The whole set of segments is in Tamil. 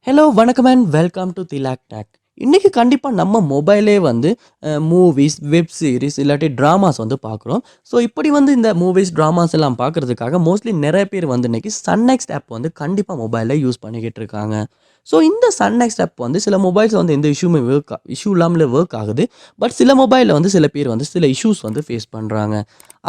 ஹலோ வணக்கம் and welcome to Thilak take. இன்றைக்கி கண்டிப்பாக நம்ம மொபைலே வந்து மூவிஸ், வெப் சீரிஸ் இல்லாட்டி ட்ராமாஸ் வந்து பார்க்குறோம். ஸோ இப்படி வந்து இந்த மூவிஸ், ட்ராமாஸ் எல்லாம் பார்க்குறதுக்காக மோஸ்ட்லி நிறைய பேர் வந்து இன்றைக்கி சன்நெக்ஸ்ட் ஆப் வந்து கண்டிப்பாக மொபைலில் யூஸ் பண்ணிக்கிட்டு இருக்காங்க. ஸோ இந்த சன்நெக்ஸ்ட் ஆப் வந்து சில மொபைல்ஸ் வந்து எந்த இஷ்யூ இல்லாமல் ஒர்க் ஆகுது. பட் சில மொபைலில் வந்து சில பேர் வந்து சில இஷ்யூஸ் வந்து ஃபேஸ் பண்ணுறாங்க.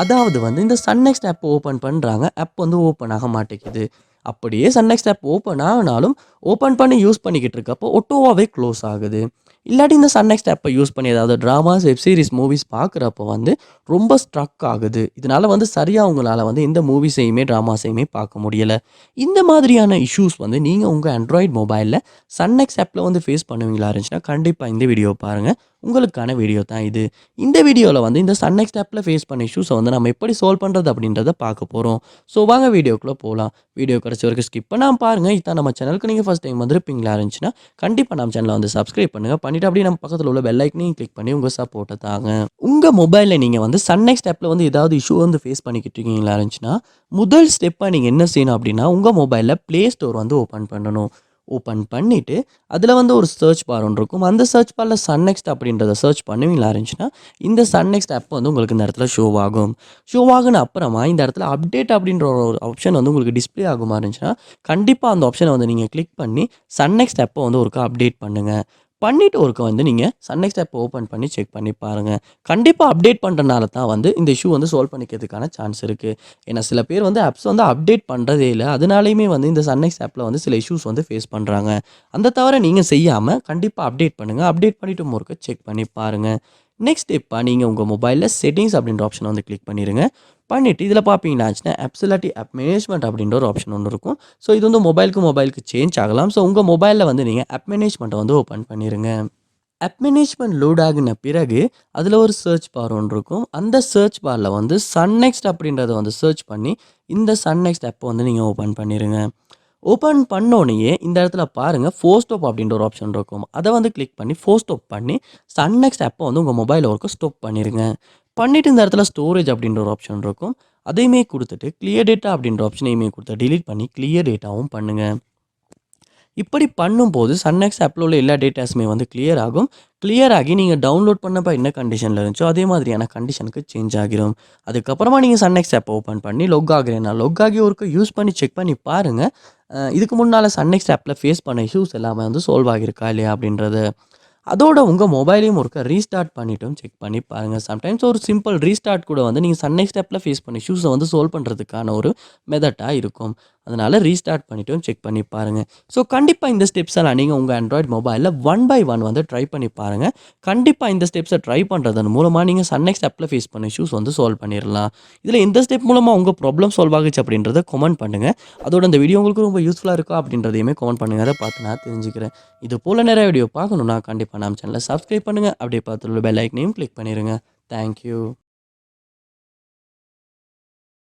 அதாவது வந்து இந்த சன்நெக்ஸ்ட் ஆப் ஓப்பன் பண்ணுறாங்க, ஆப் வந்து ஓப்பன் ஆக மாட்டேங்குது. அப்படியே சன்நெக்ஸ்ட் ஆப் ஓப்பன் ஆனாலும் ஓப்பன் பண்ணி யூஸ் பண்ணிக்கிட்டு இருக்கப்போ ஆட்டோவாகவே க்ளோஸ் ஆகுது. இல்லாட்டி இந்த சன்நெக்ஸ்ட் ஆப்பை யூஸ் பண்ணி ஏதாவது ட்ராமாஸ், வெப் சீரிஸ், மூவிஸ் பார்க்குறப்போ வந்து ரொம்ப ஸ்ட்ரக் ஆகுது. இதனால் வந்து சரியாக உங்களால் வந்து எந்த மூவிஸையுமே ட்ராமாஸையுமே பார்க்க முடியலை. இந்த மாதிரியான இஷ்யூஸ் வந்து நீங்கள் உங்கள் ஆண்ட்ராய்டு மொபைலில் சன்நெக்ஸ்ட் ஆப்பில் வந்து ஃபேஸ் பண்ணுவீங்களா இருந்துச்சுன்னா கண்டிப்பாக இந்த வீடியோ பாருங்கள். உங்களுக்கான வீடியோ தான் இது. இந்த வீடியோவில் வந்து இந்த சன்நெக்ஸ்ட் ஆப்பில் ஃபேஸ் பண்ண இஷ்யூஸை வந்து நம்ம எப்படி சால்வ் பண்ணுறது அப்படின்றத பார்க்க போகிறோம். ஸோ வாங்க வீடியோக்குள்ளே போகலாம். வீடியோ கடைசி வரைக்கும் ஸ்கிப் பண்ணாமல் பாருங்கள். இதான் நம்ம சேனலுக்கு நீங்கள் ஃபஸ்ட் டைம் வந்திருப்பீங்களா இருந்துச்சுன்னா கண்டிப்பாக நம்ம சேனலை வந்து சப்ஸ்கிரைப் பண்ணுங்கள். பண்ணிவிட்டு அப்படியே நம்ம பக்கத்தில் உள்ள பெல் ஐக்கனையும் கிளிக் பண்ணி உங்கள் சப்போர்ட்டை தாங்க. உங்கள் மொபைலில் நீங்கள் வந்து சன்நெக்ஸ்ட் ஆப்பில் வந்து ஏதாவது இஷ்யூ வந்து ஃபேஸ் பண்ணிக்கிட்டு இருக்கீங்களா இருந்துச்சுன்னா முதல் ஸ்டெப்பாக நீங்கள் என்ன செய்யணும் அப்படின்னா உங்கள் மொபைலில் ப்ளே ஸ்டோர் வந்து ஓப்பன் பண்ணணும். ஓப்பன் பண்ணிவிட்டு அதில் வந்து ஒரு சர்ச் பார் ஒன்று இருக்கும். அந்த சர்ச் பாரில் சன்நெக்ஸ்ட் அப்படின்றத சர்ச் பண்ணுவீங்களா இருந்துச்சுன்னா இந்த சன்நெக்ஸ்ட் ஆப் வந்து உங்களுக்கு இந்த இடத்துல ஷோ ஆகும். ஷோ ஆகுன அப்புறமா இந்த இடத்துல அப்டேட் அப்படின்ற ஒரு ஆப்ஷன் வந்து உங்களுக்கு டிஸ்பிளே ஆகுமா இருந்துச்சுன்னா கண்டிப்பாக அந்த ஆப்ஷனை வந்து நீங்கள் கிளிக் பண்ணி சன்நெக்ஸ்ட் ஆப்பை வந்து ஒருக்கா அப்டேட் பண்ணுங்கள். பண்ணிவிட்டு ஒருக்க வந்து நீங்கள் சன்நெக்ஸ்ட் ஆப்பை ஓப்பன் பண்ணி செக் பண்ணி பாருங்கள். கண்டிப்பாக அப்டேட் பண்ணுறனால தான் வந்து இந்த இஷ்யூ வந்து சால்வ் பண்ணிக்கிறதுக்கான சான்ஸ் இருக்குது. ஏன்னா சில பேர் வந்து ஆப்ஸ் வந்து அப்டேட் பண்ணுறதே இல்லை. அதனாலையுமே வந்து இந்த சன்நெக்ஸ்ட் ஆப்பில் வந்து சில இஷ்யூஸ் வந்து ஃபேஸ் பண்ணுறாங்க. அந்த தவிர நீங்கள் செய்யாமல் கண்டிப்பாக அப்டேட் பண்ணுங்கள். அப்டேட் பண்ணிவிட்டு ஒருக்க செக் பண்ணி பாருங்கள். நெக்ஸ்ட் ஸ்டெப்பாக நீங்கள் உங்கள் மொபைலில் செட்டிங்ஸ் அப்படின்ற ஆப்ஷனை வந்து கிளிக் பண்ணிடுங்க. பண்ணிவிட்டு இதில் பார்ப்பீங்கன்னாச்சுன்னா ஆப்ஸ் இல்லாட்டி ஆப் மேனேஜ்மெண்ட் அப்படின்ற ஒரு ஆப்ஷன் ஒன்று இருக்கும். ஸோ இது வந்து மொபைலுக்கு சேஞ்ச் ஆகலாம். ஸோ உங்கள் மொபைலில் வந்து நீங்கள் ஆப் மேனேஜ்மெண்ட்டை வந்து ஓப்பன் பண்ணிடுங்க. ஆப் மேனேஜ்மெண்ட் லோட் ஆகின பிறகு அதில் ஒரு சர்ச் பார் ஒன்று இருக்கும். அந்த சர்ச் பாரில் வந்து சன்நெக்ஸ்ட் அப்படின்றத வந்து சர்ச் பண்ணி இந்த சன்நெக்ஸ்ட் ஆப்பை வந்து நீங்கள் ஓப்பன் பண்ணிடுங்க. ஓப்பன் பண்ணோனையே இந்த இடத்துல பாருங்கள் ஸ்டாப் அப்படின்ற ஒரு ஆப்ஷன் இருக்கும். அதை வந்து கிளிக் பண்ணி ஸ்டாப் பண்ணி சன்நெக்ஸ்ட் ஆப்பை வந்து உங்கள் மொபைலில் ஒர்க்கு ஸ்டாப் பண்ணிடுங்க. பண்ணிவிட்டு இந்த இடத்துல ஸ்டோரேஜ் அப்படின்ற ஒரு ஆப்ஷன் இருக்கும். அதையுமே கொடுத்துட்டு கிளியர் டேட்டா அப்படின்ற ஆப்ஷனையுமே கொடுத்து டிலீட் பண்ணி கிளியர் டேட்டாவும் பண்ணுங்கள். இப்படி பண்ணும்போது சன்நெக்ஸ்ட் ஆப்பில் உள்ள எல்லா டேட்டாஸுமே வந்து கிளியர் ஆகும். கிளியர் ஆகி நீங்கள் டவுன்லோட் பண்ணப்போ என்ன கண்டிஷனில் இருந்துச்சோ அதே மாதிரியான கண்டிஷனுக்கு சேஞ்ச் ஆகிரும். அதுக்கப்புறமா நீங்கள் சன்நெக்ஸ்ட் ஆப்பை ஓப்பன் பண்ணி லொக் ஆகிறேன்னா லொக் ஆகி ஒருக்க யூஸ் பண்ணி செக் பண்ணி பாருங்கள். இதுக்கு முன்னால் சன்நெக்ஸ்ட் ஆப்பில் ஃபேஸ் பண்ண இஷ்யூஸ் எல்லாமே வந்து சால்வ் ஆகியிருக்கா இல்லையா அப்படின்றது. அதோட உங்கள் மொபைலையும் ஒருக்க ரீஸ்டார்ட் பண்ணிவிட்டும் செக் பண்ணி பாருங்கள். சம்டைம்ஸ் ஒரு சிம்பிள் ரீஸ்டார்ட் கூட வந்து நீங்கள் சன்நெக்ஸ்ட் ஆப்பில் ஃபேஸ் பண்ண இஷ்யூஸை வந்து சால்வ் பண்ணுறதுக்கான ஒரு மெத்தடாக இருக்கும். அதனால் ரீஸ்டார்ட் பண்ணிவிட்டும் செக் பண்ணி பாருங்கள். ஸோ கண்டிப்பாக இந்த ஸ்டெப்ஸ் எல்லாம் நீங்கள் உங்கள் ஆண்ட்ராய்டு மொபைலில் ஒன் பை ஒன் வந்து ட்ரை பண்ணி பாருங்கள். கண்டிப்பாக இந்த ஸ்டெப்ஸை ட்ரை பண்ணுறதன் மூலமாக நீங்கள் சன்நெக்ஸ்ட் ஆப்பில் ஃபேஸ் பண்ண இஷ்யூஸ் வந்து சால்வ் பண்ணிடலாம். இதில் எந்த ஸ்டெப் மூலமாக உங்கள் ப்ராப்ளம் சால்வ் ஆகுச்சு அப்படின்றத கமெண்ட் பண்ணுங்கள். அதோட இந்த வீடியோ உங்களுக்கு ரொம்ப யூஸ்ஃபுல்லாக இருக்கா அப்படின்றதையுமே கமெண்ட் பண்ணுங்கள். அதை பார்த்து நான் தெரிஞ்சுக்கிறேன். இது போல் நிறைய வீடியோ பார்க்கணுன்னா கண்டிப்பாக நம்ம சேனலை சப்ஸ்கிரைப் பண்ணுங்கள். அப்படியே பார்த்துள்ள பெல் ஐக்கனையும் கிளிக் பண்ணிடுங்க. தேங்க்யூ.